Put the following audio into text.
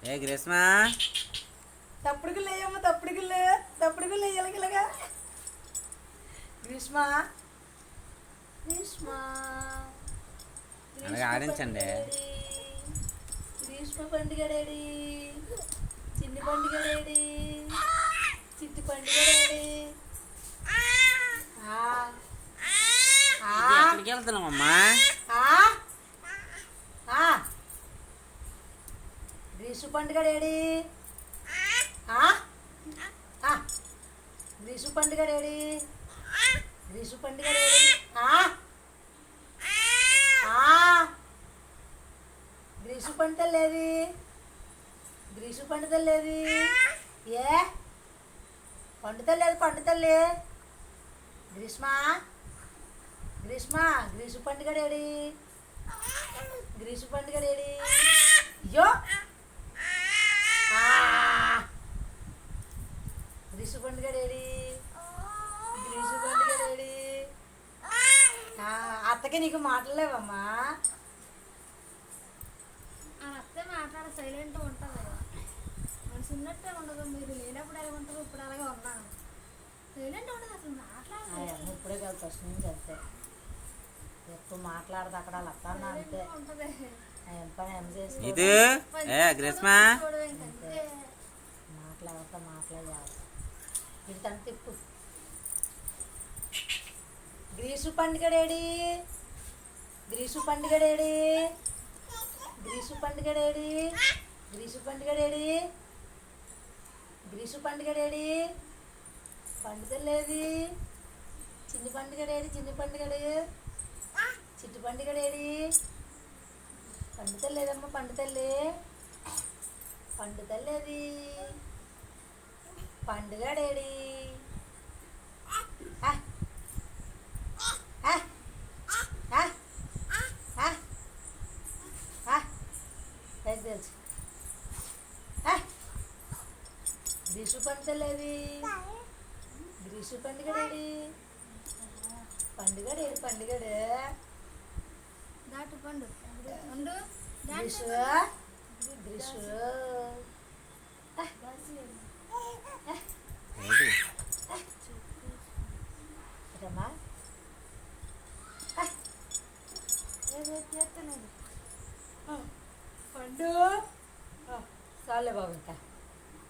ఏ గ్రీష్మా తప్పుడు గుళ్ళు వేయమ్మ, తప్పుడు గుళ్ళు వేయాలి ఇలాగా. గ్రీష్మ గ్రీష్మ అలాగే ఆడించండి. గ్రీష్మ పండుగ డాడీ, చిన్ని పండుగ డాడీ, చిట్టి పండుగ డాడీ. ఎక్కడికి వెళ్తున్నామమ్మా? గ్రీష్మ పండుగ డాడీ, గ్రీష్మ పండుగ డాడీ, గ్రీష్మ పండుగ డాడీ. గ్రీష్మ పండుగ లేదు, గ్రీష్మ పండుగ లేదు. ఏ పండుతలేదు, పండుతలే. గ్రీష్మ గ్రీష్మ గ్రీష్మ పండుగ డాడీ, గ్రీష్మ పండుగ డాడీ. అయ్యో గ్రీష్మ పండుగ డాడీ, గ్రీష్మ పండుగ డాడీ. అత్తకి నీకు మాట్లాడలేవమ్మా? అత్తే మాట్లాడ సైలెంట్గా ఉంటుంది. మనసు ఉన్నట్టే ఉండదు. మీరు లేనప్పుడు ఎలా ఉంటారు, ఇప్పుడు అలాగే ఉన్నాను. సైలెంట్ ఉండదు అసలు, మాట్లాడాలి. ఇప్పుడే కాదు, ఫస్ట్ నుంచి అంతే. ఎక్కువ మాట్లాడదు అక్కడ అత్తన్న అంతే. ఏం పని ఏం చేసి ఇది గ్రీష్మా మాట్లాడాలి. ఇది తను తిప్పు. గ్రీష్మ పండుగ డాడీ, గ్రీష్మ పండుగ డాడీ, గ్రీష్మ పండుగ డాడీ, గ్రీష్మ పండుగ డాడీ, గ్రీష్మ పండుగ డాడీ. పండుగలేదు. చిన్ని పండుగ డాడీ, చిన్ని పండుగ డాడీ, చిట్టి పండుగ డాడీ. పండుతలేదమ్మా, పండుతలే, పండుతలేదు. పండుగ డాడీ. తెలుసు గ్రీష్మ పండుతలేదు. గ్రీష్మ పండుగ డాడీ, పండుగ డాడీ, పండుగ దాటు పండు గ్రీష్మ గ్రీష్మ. ఏమా పండు చాలే బాబు ఇంకా.